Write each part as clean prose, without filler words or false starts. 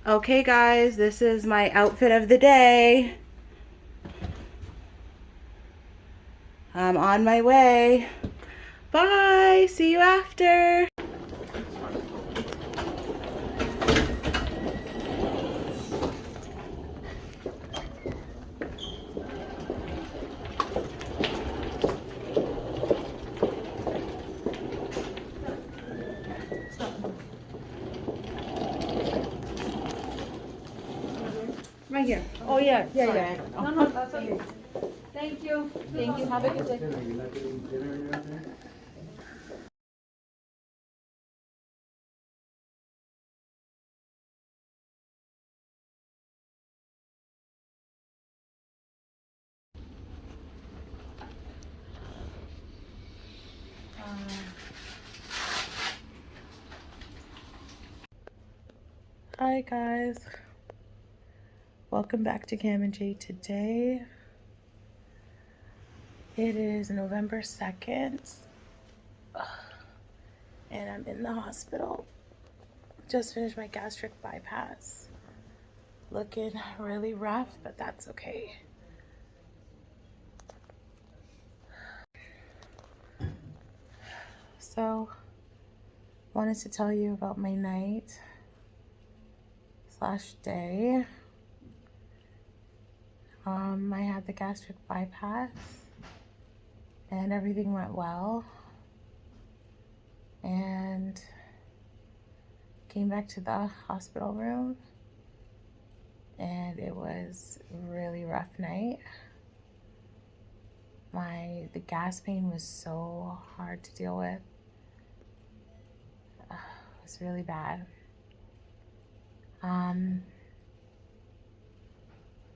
Okay guys, this is my outfit of the day. I'm on my way. Bye, see you after. Right here. Oh yeah, Yeah. No, that's okay. Thank you. Thank you, have a good day. Hi guys, welcome back to Cam and Jay today. It is November 2nd and I'm in the hospital. Just finished my gastric bypass. Looking really rough, but that's okay. So, wanted to tell you about my night / day. I had the gastric bypass and everything went well, and came back to the hospital room and it was a really rough night. The gas pain was so hard to deal with. It was really bad.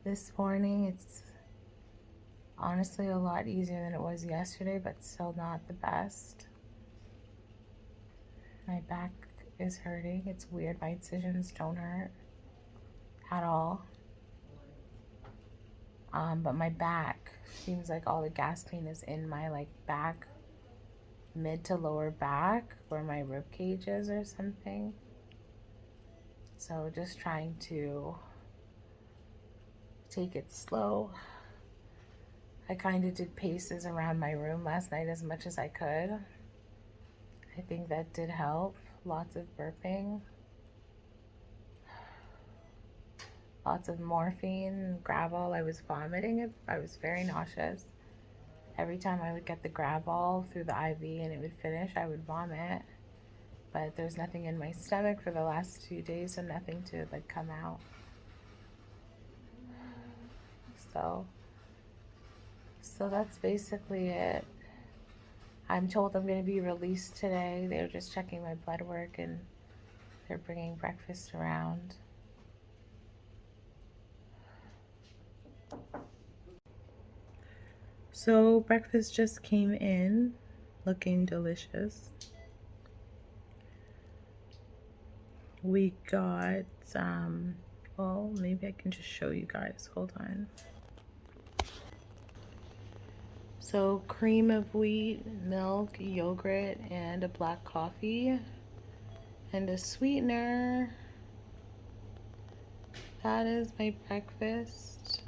This morning it's honestly a lot easier than it was yesterday, but still not the best. My back is hurting. It's weird, my incisions don't hurt at all. But my back seems like all the gas pain is in my back, mid to lower back, where my rib cage is or something. So just trying to take it slow. I kind of did paces around my room last night as much as I could. I think that did help. Lots of burping, lots of morphine, Gravol. I was vomiting it. I was very nauseous. Every time I would get the Gravol through the IV and it would finish, I would vomit. But there's nothing in my stomach for the last 2 days, so nothing to come out. So that's basically it. I'm told I'm going to be released today. They're just checking my blood work and they're bringing breakfast around. So breakfast just came in, looking delicious. We got, well, maybe I can just show you guys. Hold on. So cream of wheat, milk, yogurt, and a black coffee, and a sweetener. That is my breakfast.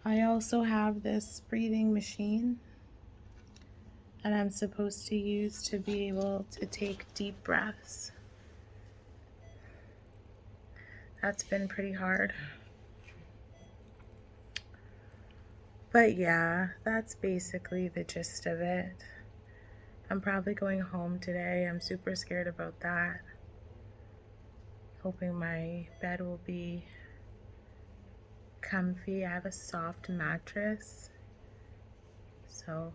I also have this breathing machine that I'm supposed to use to be able to take deep breaths. That's been pretty hard. But yeah, that's basically the gist of it. I'm probably going home today. I'm super scared about that. Hoping my bed will be comfy. I have a soft mattress, so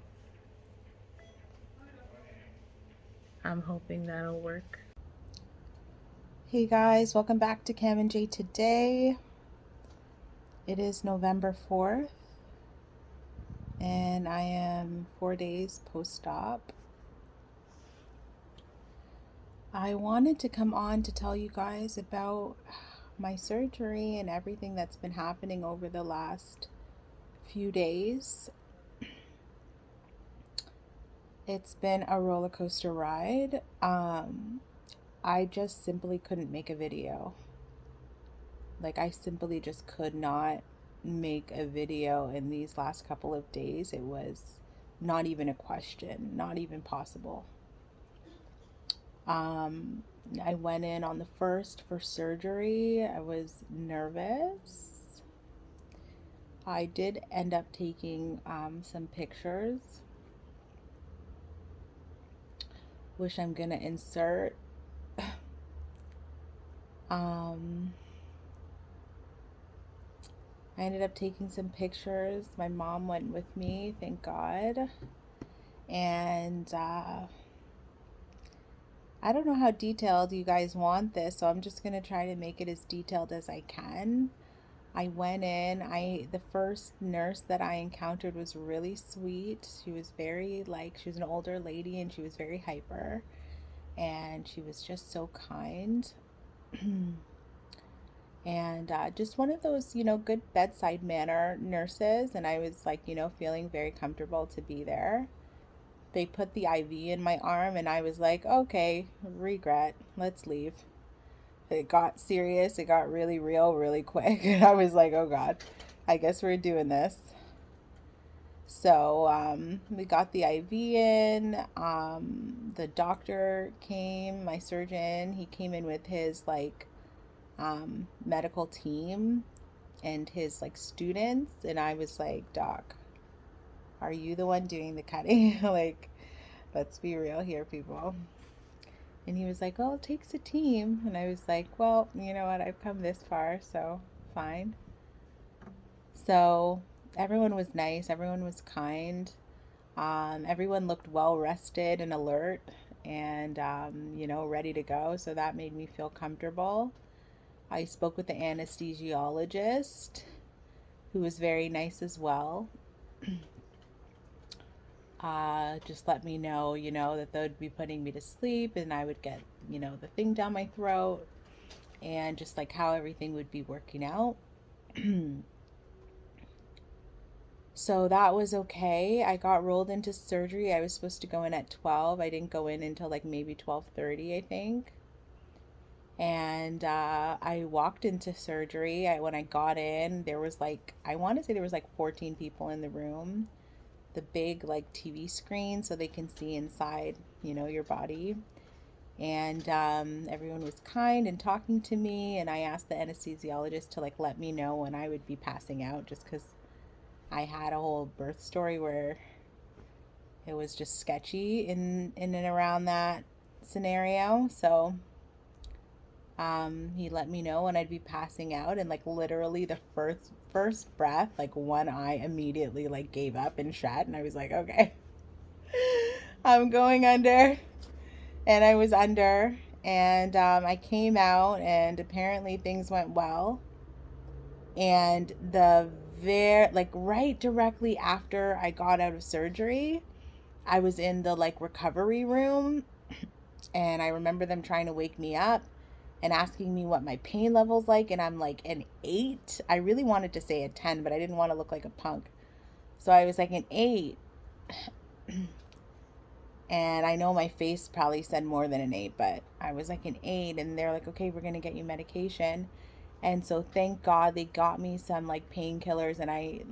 I'm hoping that'll work. Hey guys, welcome back to Cam and Jay today. It is November 4th and I am 4 days post-op. I wanted to come on to tell you guys about my surgery and everything that's been happening over the last few days. It's been a roller coaster ride. I just simply couldn't make a video. Like, I simply just could not make a video in these last couple of days. It was not even a question, not even possible. Um, I went in on the 1st for surgery. I was nervous. I did end up taking some pictures, which I'm gonna insert. um, I ended up taking some pictures. My mom went with me, thank God. And I don't know how detailed you guys want this, so I'm just gonna try to make it as detailed as I can. I went in, the first nurse that I encountered was really sweet. She was very she was an older lady and she was very hyper and she was just so kind. And just one of those, good bedside manner nurses. And I was feeling very comfortable to be there. They put the IV in my arm and I was like, okay, regret, let's leave. It got serious. It got really real really quick. And I was like, oh God, I guess we're doing this. So we got the IV in. The doctor came, my surgeon, he came in with his medical team and his students. And I was like, Doc, are you the one doing the cutting? Let's be real here, people. And he was like, well, it takes a team. And I was like, well, you know what? I've come this far, so fine. So everyone was nice. Everyone was kind. Everyone looked well rested and alert and, ready to go. So that made me feel comfortable. I spoke with the anesthesiologist, who was very nice as well. Just let me know, that they would be putting me to sleep and I would get, the thing down my throat and just how everything would be working out. So that was okay. I got rolled into surgery. I was supposed to go in at 12. I didn't go in until maybe 12:30, I think. And I walked into surgery. When I got in, there was I want to say there was 14 people in the room. The big TV screen so they can see inside, your body. And everyone was kind and talking to me. And I asked the anesthesiologist to let me know when I would be passing out, just because I had a whole birth story where it was just sketchy in and around that scenario. So he let me know when I'd be passing out, and literally the first breath, one eye immediately gave up and shut, and I was like, okay, I'm going under. And I was under, and I came out, and apparently things went well. And right directly after I got out of surgery, I was in the recovery room, and I remember them trying to wake me up and asking me what my pain level's like, and I'm an 8. I really wanted to say a 10, but I didn't want to look like a punk. So I was an 8. And I know my face probably said more than an 8, but I was an 8, and they're okay, we're going to get you medication. And so thank God they got me some painkillers, and I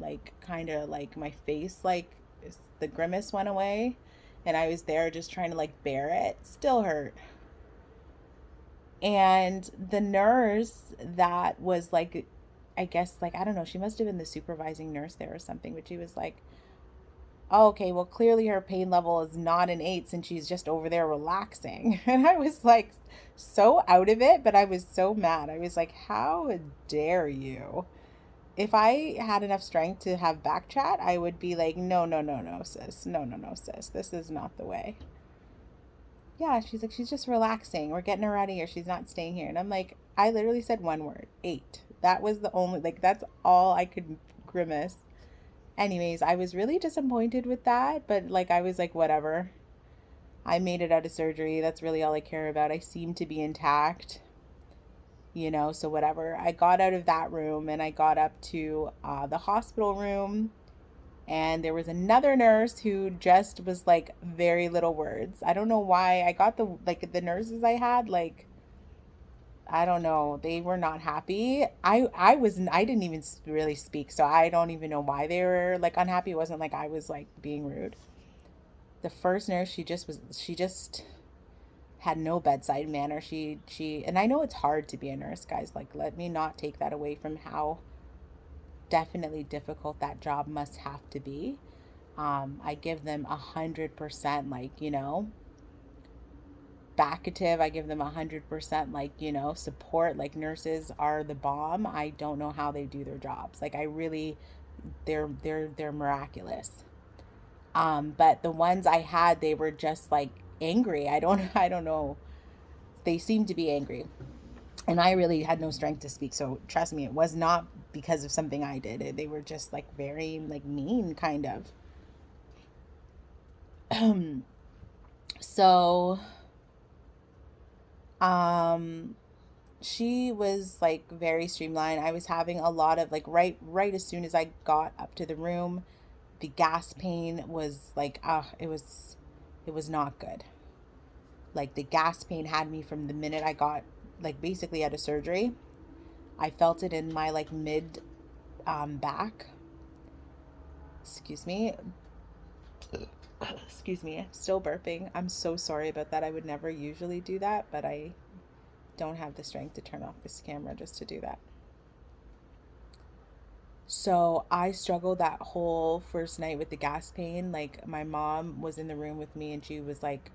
kind of my face the grimace went away, and I was there just trying to bear it. Still hurt. And the nurse that was I guess I don't know, she must have been the supervising nurse there or something, but she was oh, okay, well, clearly her pain level is not an 8 since she's just over there relaxing. And I was so out of it, but I was so mad. I was how dare you? If I had enough strength to have back chat, I would be no, no, no, no, sis. No, no, no, sis. This is not the way. Yeah, she's she's just relaxing. We're getting her out of here. She's not staying here. And I'm I literally said one word, 8. That was the only, that's all I could grimace. Anyways, I was really disappointed with that, but I was whatever. I made it out of surgery. That's really all I care about. I seem to be intact, so whatever. I got out of that room and I got up to the hospital room, And there was another nurse who just was like very little words. I don't know why. I got the nurses I had, like, I don't know. They were not happy. I didn't even really speak, so I don't even know why they were like unhappy. It wasn't like I was like being rude. The first nurse, she just had no bedside manner. She and I know it's hard to be a nurse, guys. Like, let me not take that away from how definitely difficult that job must have to be. I give them 100%, like, backative. I give them 100%, like, support. Like, nurses are the bomb. I don't know how they do their jobs. Like, I really, they're miraculous. But the ones I had, they were just like angry. I don't know. They seemed to be angry, and I really had no strength to speak. So trust me, it was not because of something I did. They were just like very like mean, kind of. So, um, she was like very streamlined. I was having a lot of like right as soon as I got up to the room, the gas pain was like it was not good. Like, the gas pain had me from the minute I got like basically out of surgery. I felt it in my like mid back. Excuse me. Excuse me. I'm still burping. I'm so sorry about that. I would never usually do that, but I don't have the strength to turn off this camera just to do that. So I struggled that whole first night with the gas pain. Like, my mom was in the room with me and she was like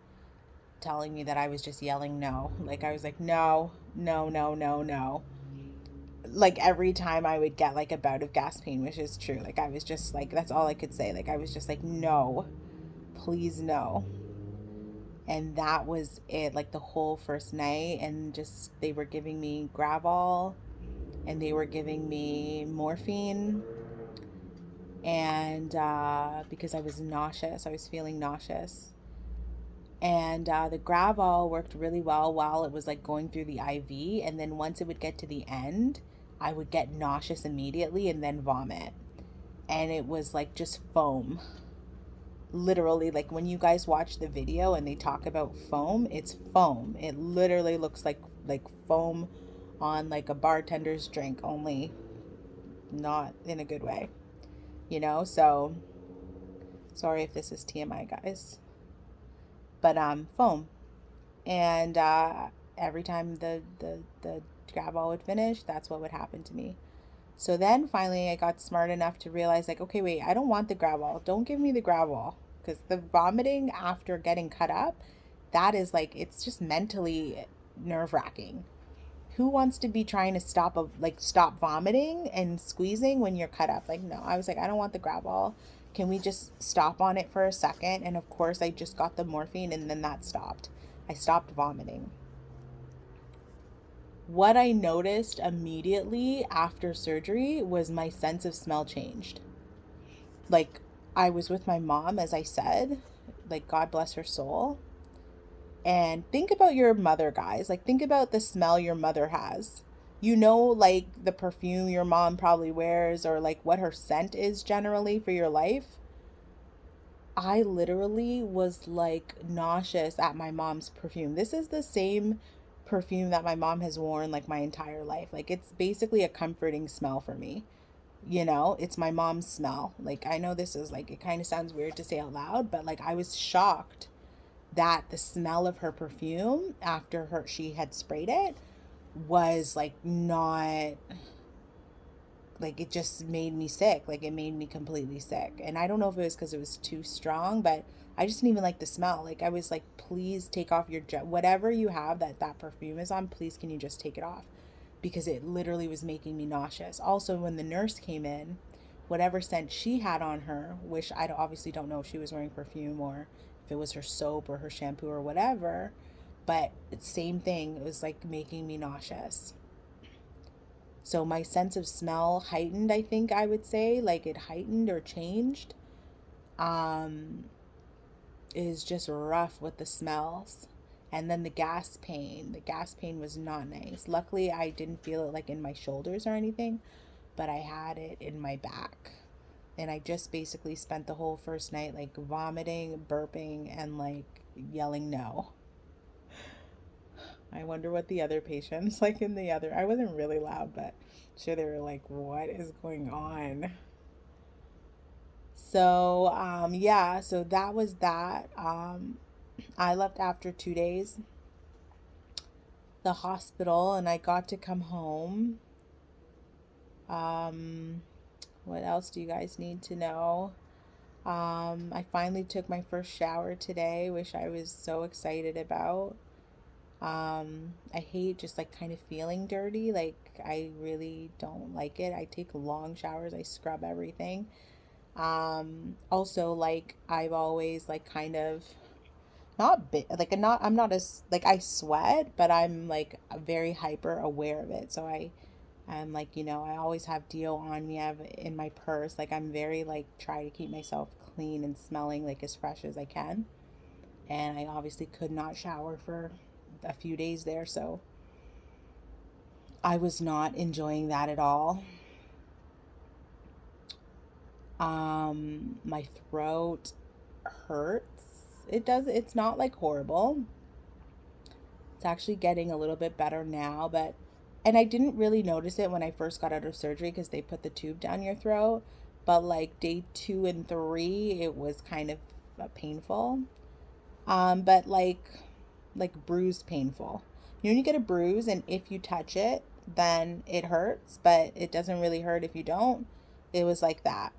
telling me that I was just yelling no. Like, I was like, no, no, no, no, no. Like, every time I would get like a bout of gas pain, which is true. Like, I was just like, that's all I could say. Like, I was just like, no, please, no. And that was it, like the whole first night. And just, they were giving me Gravol and they were giving me morphine. And because I was nauseous, I was feeling nauseous. And the Gravol worked really well while it was like going through the IV. And then once it would get to the end, I would get nauseous immediately and then vomit. And it was like just foam. Literally, like when you guys watch the video and they talk about foam, it's foam. It literally looks like foam on like a bartender's drink, only not in a good way. So sorry if this is TMI, guys. But foam. And every time the Gravol would finish, that's what would happen to me. So then finally I got smart enough to realize, like, okay, wait, I don't want the Gravol. Don't give me the Gravol. Because the vomiting after getting cut up, that is like, it's just mentally nerve wracking. Who wants to be trying to stop vomiting and squeezing when you're cut up? Like, no. I was like, I don't want the Gravol. Can we just stop on it for a second? And of course I just got the morphine and then that stopped. I stopped vomiting. What I noticed immediately after surgery was my sense of smell changed. Like, I was with my mom, as I said, like, God bless her soul. And think about your mother, guys. Like, think about the smell your mother has. Like, the perfume your mom probably wears, or like what her scent is generally for your life. I literally was like nauseous at my mom's perfume. This is the same perfume that my mom has worn like my entire life. Like, it's basically a comforting smell for me. It's my mom's smell. Like, I know this is like, it kind of sounds weird to say out loud, but like, I was shocked that the smell of her perfume after she had sprayed it was like not, like, it just made me sick. Like, it made me completely sick. And I don't know if it was because it was too strong, but I just didn't even like the smell. Like, I was like, please take off your whatever you have that perfume is on, please can you just take it off, because it literally was making me nauseous. Also, when the nurse came in, whatever scent she had on her, which I obviously don't know if she was wearing perfume or if it was her soap or her shampoo or whatever, but same thing, it was like making me nauseous. So my sense of smell heightened, I think I would say, like, it heightened or changed. Um, is just rough with the smells. And then the gas pain. The gas pain was not nice. Luckily, I didn't feel it like in my shoulders or anything, but I had it in my back. And I just basically spent the whole first night like vomiting, burping, and like yelling no. I wonder what the other patients like in the other. I wasn't really loud, but sure they were like, "What is going on?" So yeah, so that was that. I left after 2 days the hospital, and I got to come home. Um, what else do you guys need to know? I finally took my first shower today, which I was so excited about. I hate just like kind of feeling dirty. Like, I really don't like it. I take long showers, I scrub everything. Also, like, I've always like kind of not bit like I'm not as like I sweat, but I'm like very hyper aware of it. So I'm like, I always have deo on me. I have in my purse. Like, I'm very like try to keep myself clean and smelling like as fresh as I can. And I obviously could not shower for a few days there, so I was not enjoying that at all. My throat hurts. It's not like horrible. It's actually getting a little bit better now, and I didn't really notice it when I first got out of surgery because they put the tube down your throat. But like day 2 and 3, it was kind of painful. But like bruise painful. When you get a bruise and if you touch it, then it hurts, but it doesn't really hurt if you don't. It was like that.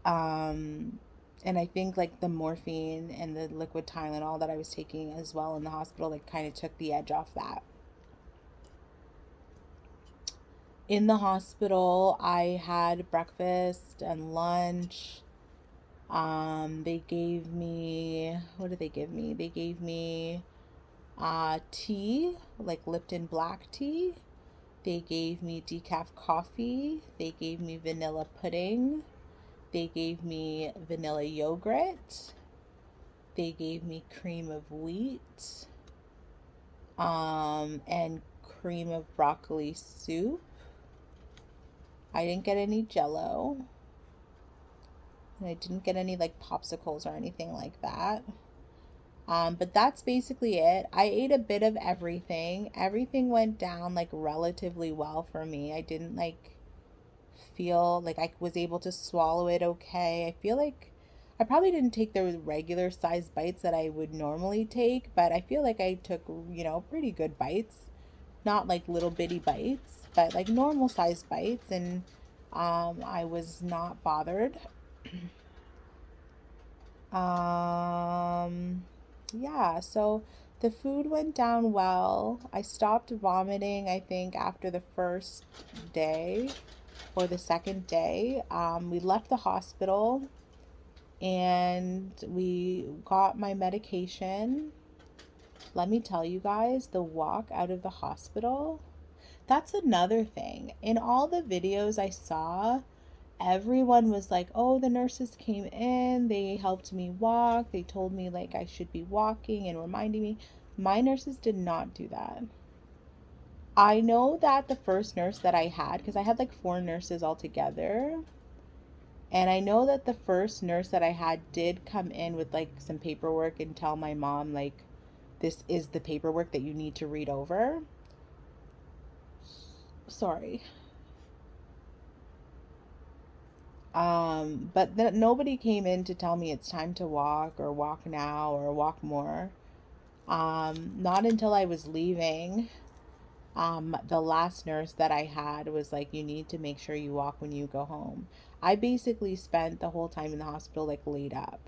Um, and I think like the morphine and the liquid Tylenol that I was taking as well in the hospital, like kind of took the edge off that. In the hospital, I had breakfast and lunch. They gave me, what did they give me? They gave me tea, like Lipton black tea. They gave me decaf coffee. They gave me vanilla pudding. They gave me vanilla yogurt. They gave me cream of wheat, and cream of broccoli soup. I didn't get any jello. And I didn't get any like popsicles or anything like that. But that's basically it. I ate a bit of everything. Everything went down like relatively well for me. I didn't like feel like I was able to swallow it okay. I feel like I probably didn't take the regular size bites that I would normally take, but I feel like I took, pretty good bites. Not like little bitty bites, but like normal size bites, and I was not bothered. Um, yeah, so the food went down well. I stopped vomiting, I think, after the first day or the second day. We left the hospital and we got my medication. Let me tell you guys, the walk out of the hospital, that's another thing. In all the videos I saw, everyone was like, "Oh, the nurses came in, they helped me walk, they told me like I should be walking and reminding me." My nurses did not do that. I know that the first nurse that I had, because I had like 4 nurses altogether, and I know that the first nurse that I had did come in with like some paperwork and tell my mom, like, this is the paperwork that you need to read over. Sorry. But nobody came in to tell me it's time to walk or walk now or walk more. Not until I was leaving. The last nurse that I had was like, you need to make sure you walk when you go home. I basically spent the whole time in the hospital like laid up.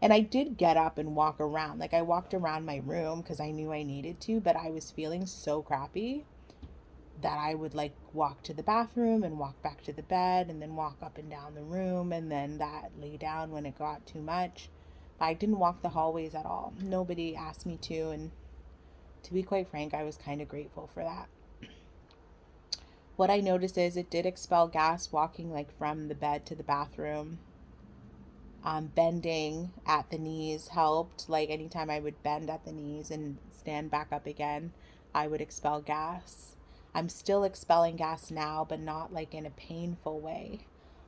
And I did get up and walk around. Like, I walked around my room because I knew I needed to, but I was feeling so crappy that I would like walk to the bathroom and walk back to the bed and then walk up and down the room and then that lay down when it got too much. But I didn't walk the hallways at all. Nobody asked me to, and to be quite frank, I was kind of grateful for that. What I noticed is it did expel gas walking like from the bed to the bathroom. Bending at the knees helped. Like, anytime I would bend at the knees and stand back up again, I would expel gas. I'm still expelling gas now, but not like in a painful way.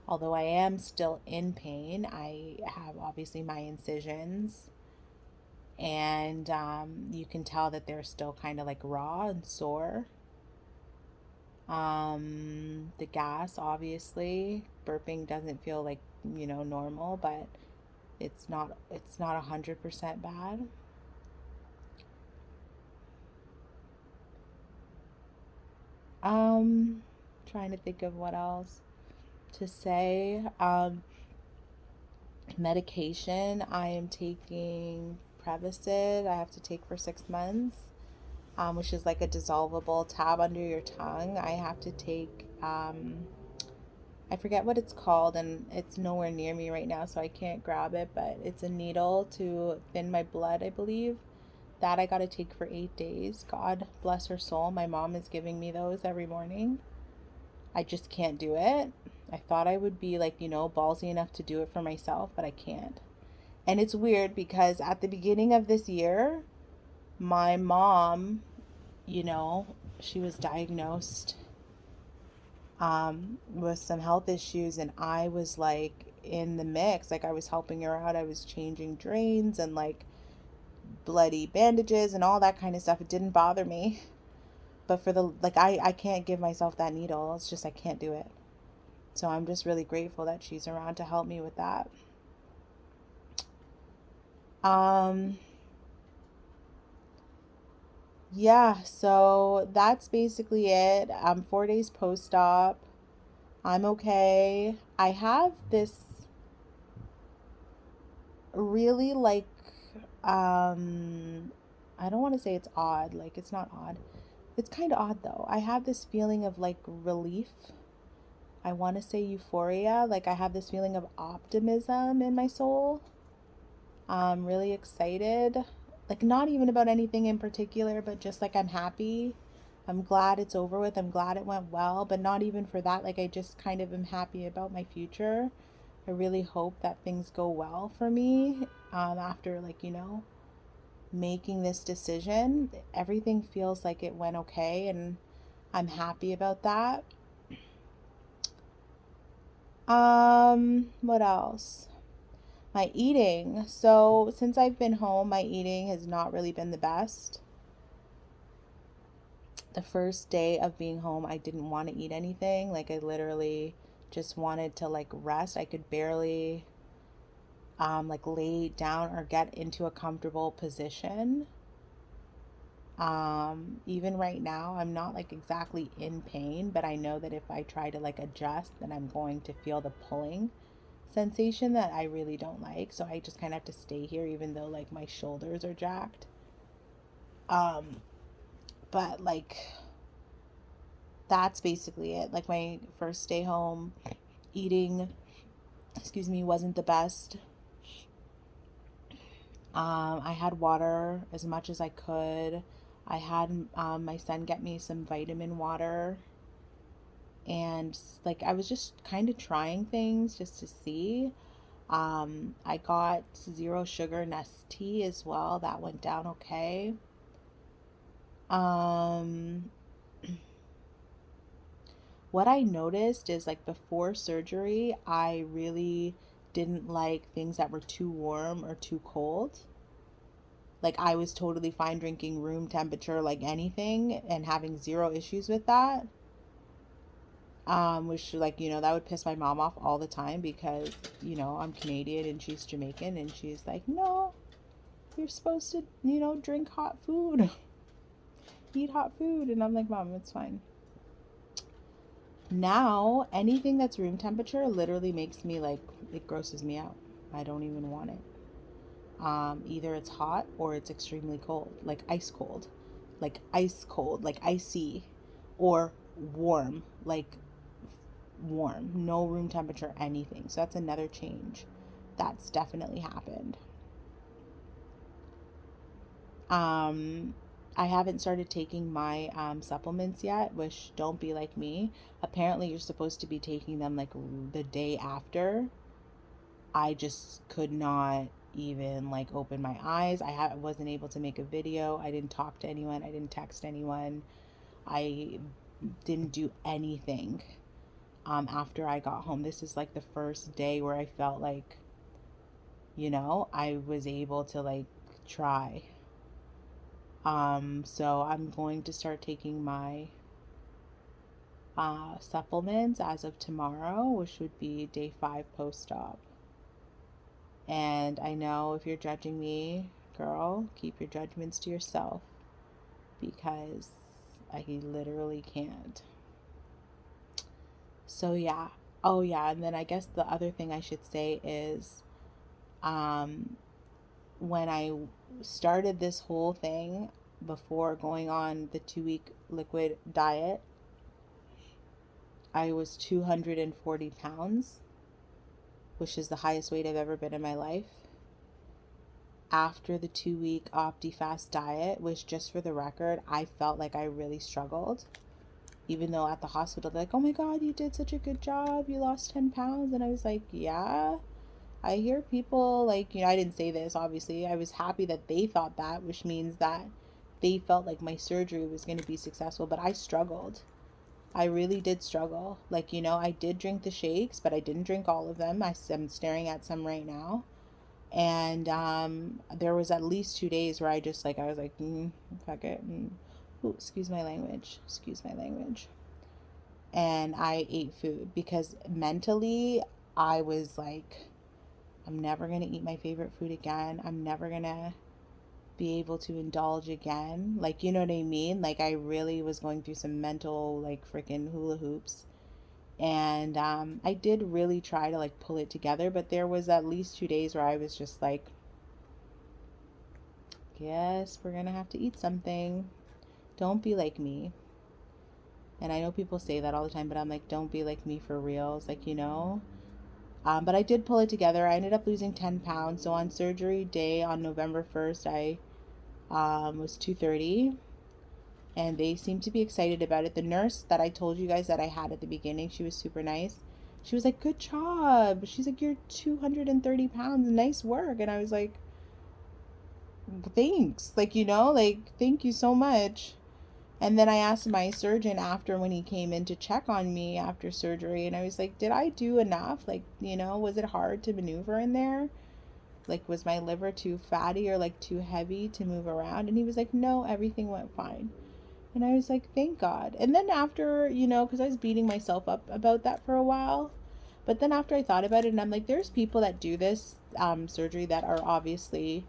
Although I am still in pain, I have obviously my incisions, and you can tell that they're still kind of like raw and sore. The gas, obviously, burping doesn't feel like, normal, but it's not 100% bad. Um, Trying to think of what else to say. Medication, I am taking Prevacid. I have to take for 6 months, which is like a dissolvable tab under your tongue. I have to take, I forget what it's called, and it's nowhere near me right now, so I can't grab it, but it's a needle to thin my blood, I believe. That I got to take for 8 days. God bless her soul. My mom is giving me those every morning. I just can't do it. I thought I would be like, ballsy enough to do it for myself, but I can't. And it's weird because at the beginning of this year, my mom, you know, she was diagnosed with some health issues, and I was like in the mix. Like, I was helping her out. I was changing drains and like bloody bandages and all that kind of stuff. It didn't bother me. But for the, like, I can't give myself that needle. It's just, I can't do it. So I'm just really grateful that she's around to help me with that. Um, yeah, so that's basically it. I'm 4 days post-op. I'm okay. I have this really like, I don't want to say it's odd. Like, it's not odd. It's kind of odd though. I have this feeling of like relief. I want to say euphoria. Like, I have this feeling of optimism in my soul. I'm really excited. Like, not even about anything in particular, but just like I'm happy. I'm glad it's over with. I'm glad it went well, but not even for that. Like, I just kind of am happy about my future. I really hope that things go well for me after, like, making this decision. Everything feels like it went okay, and I'm happy about that. What else? My eating. So, since I've been home, my eating has not really been the best. The first day of being home, I didn't want to eat anything. Like, I literally just wanted to like rest. I could barely like lay down or get into a comfortable position. Even right now, I'm not like exactly in pain, but I know that if I try to like adjust, then I'm going to feel the pulling sensation that I really don't like. So I just kind of have to stay here, even though like my shoulders are jacked. Um, but like that's basically it. Like, my first day home, eating, excuse me, wasn't the best. I had water as much as I could. I had my son get me some vitamin water, and like I was just kind of trying things just to see. I got zero sugar Nestea as well. That went down okay. Um, what I noticed is like before surgery, I really didn't like things that were too warm or too cold. Like, I was totally fine drinking room temperature like anything and having zero issues with that. Which, like, that would piss my mom off all the time because, I'm Canadian and she's Jamaican, and she's like, no, you're supposed to, drink hot food, eat hot food. And I'm like, Mom, it's fine. Now, anything that's room temperature literally makes me like, it grosses me out. I don't even want it. Either it's hot or it's extremely cold, like ice cold, like icy, or warm, like warm, no room temperature, anything. So that's another change that's definitely happened. Um, I haven't started taking my supplements yet, which, don't be like me. Apparently, you're supposed to be taking them like the day after. I just could not even like open my eyes. Wasn't able to make a video. I didn't talk to anyone. I didn't text anyone. I didn't do anything. after I got home. This is like the first day where I felt like, I was able to like try. So I'm going to start taking my supplements as of tomorrow, which would be day 5 post-op. And I know if you're judging me, girl, keep your judgments to yourself because I literally can't. So yeah. Oh yeah, and then I guess the other thing I should say is when I started this whole thing before going on the 2-week liquid diet, I was 240 pounds, which is the highest weight I've ever been in my life. After the 2-week OptiFast diet, which, just for the record, I felt like I really struggled. Even though at the hospital, they're like, oh my God, you did such a good job. You lost 10 pounds. And I was like, yeah. I hear people like, I didn't say this, obviously. I was happy that they thought that, which means that they felt like my surgery was going to be successful. But I struggled. I really did struggle. Like, I did drink the shakes, but I didn't drink all of them. I'm staring at some right now. And there was at least 2 days where I just like, I was like, fuck it. Ooh, excuse my language. Excuse my language. And I ate food because mentally I was like, I'm never going to eat my favorite food again. I'm never going to be able to indulge again. Like, you know what I mean? Like, I really was going through some mental, like, freaking hula hoops. And I did really try to, like, pull it together. But there was at least 2 days where I was just like, guess we're going to have to eat something. Don't be like me. And I know people say that all the time, but I'm like, don't be like me for real. It's like, but I did pull it together. I ended up losing 10 pounds. So on surgery day on November 1st, I was 230. And they seemed to be excited about it. The nurse that I told you guys that I had at the beginning, she was super nice. She was like, good job. She's like, you're 230 pounds. Nice work. And I was like, thanks. Like, thank you so much. And then I asked my surgeon after, when he came in to check on me after surgery, and I was like, did I do enough? Like, was it hard to maneuver in there? Like, was my liver too fatty or like too heavy to move around? And he was like, no, everything went fine. And I was like, thank God. And then after, because I was beating myself up about that for a while. But then after I thought about it, and I'm like, there's people that do this surgery that are obviously,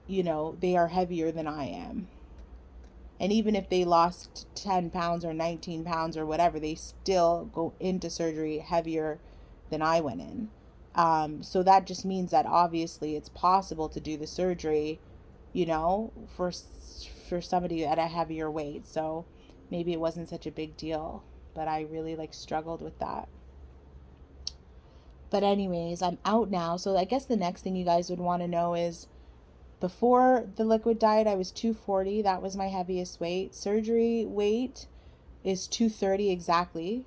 they are heavier than I am. And even if they lost 10 pounds or 19 pounds or whatever, they still go into surgery heavier than I went in. So that just means that obviously it's possible to do the surgery, for somebody at a heavier weight. So maybe it wasn't such a big deal, but I really like struggled with that. But anyways, I'm out now. So I guess the next thing you guys would want to know is, before the liquid diet, I was 240. That was my heaviest weight. Surgery weight is 230 exactly.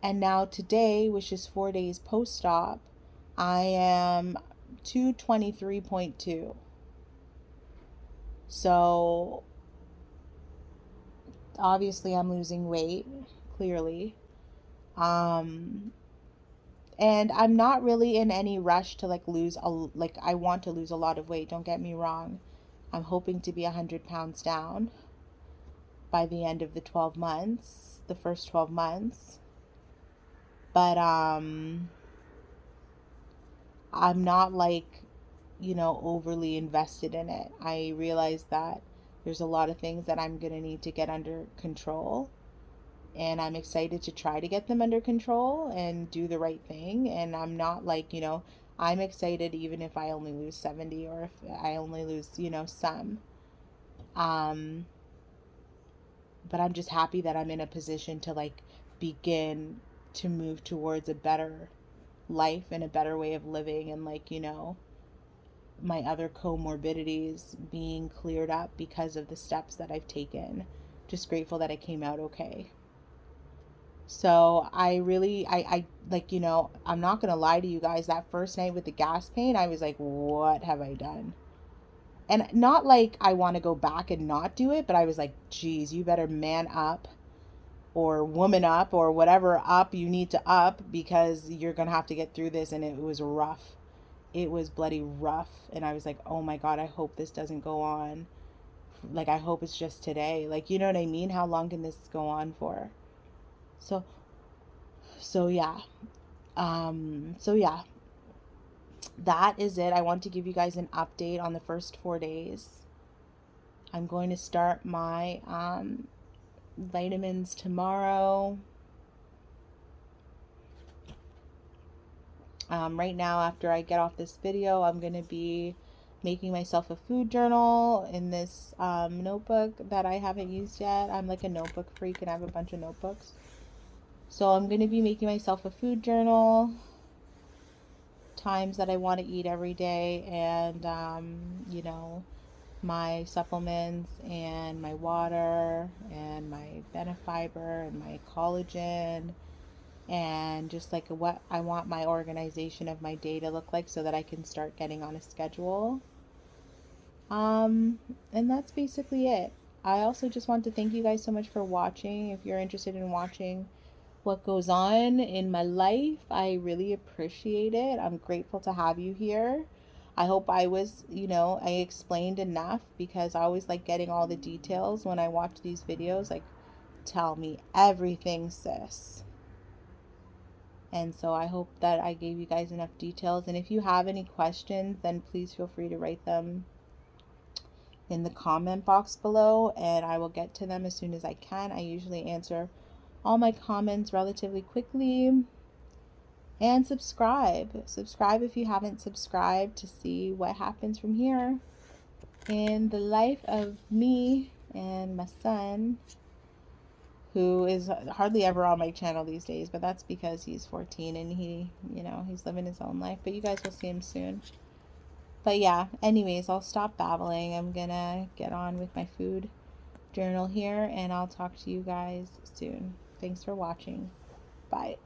And now today, which is 4 days post-op, I am 223.2. So obviously I'm losing weight, clearly. And I'm not really in any rush to like I want to lose a lot of weight, don't get me wrong. I'm hoping to be 100 pounds down by the end of the 12 months, the first 12 months. But I'm not like, overly invested in it. I realize that there's a lot of things that I'm going to need to get under control. And I'm excited to try to get them under control and do the right thing. And I'm not like, I'm excited even if I only lose 70 or if I only lose, some. But I'm just happy that I'm in a position to like begin to move towards a better life and a better way of living, and like, my other comorbidities being cleared up because of the steps that I've taken. Just grateful that I came out okay. So I really, I like, I'm not going to lie to you guys. That first night with the gas pain, I was like, what have I done? And not like I want to go back and not do it, but I was like, geez, you better man up or woman up or whatever up you need to up, because you're going to have to get through this. And it was rough. It was bloody rough. And I was like, oh my God, I hope this doesn't go on. Like, I hope it's just today. Like, you know what I mean? How long can this go on for? So, so yeah. So yeah, that is it. I want to give you guys an update on the first 4 days. I'm going to start my vitamins tomorrow. Right now, after I get off this video, I'm going to be making myself a food journal in this notebook that I haven't used yet. I'm like a notebook freak and I have a bunch of notebooks. So I'm going to be making myself a food journal, times that I want to eat every day, and, you know, my supplements and my water and my Benefiber and my collagen, and just like what I want my organization of my day to look like so that I can start getting on a schedule. And that's basically it. I also just want to thank you guys so much for watching. If you're interested in watching what goes on in my life, I really appreciate it. I'm grateful to have you here. I hope I was, you know, I explained enough, because I always like getting all the details when I watch these videos. Like, tell me everything, sis. And so I hope that I gave you guys enough details. And if you have any questions, then please feel free to write them in the comment box below, and I will get to them as soon as I can. I usually answer all my comments relatively quickly. And subscribe. Subscribe if you haven't subscribed, to see what happens from here in the life of me and my son, who is hardly ever on my channel these days, but that's because he's 14 and he, you know, he's living his own life. But you guys will see him soon. But yeah, anyways, I'll stop babbling. I'm gonna get on with my food journal here, and I'll talk to you guys soon. Thanks for watching. Bye.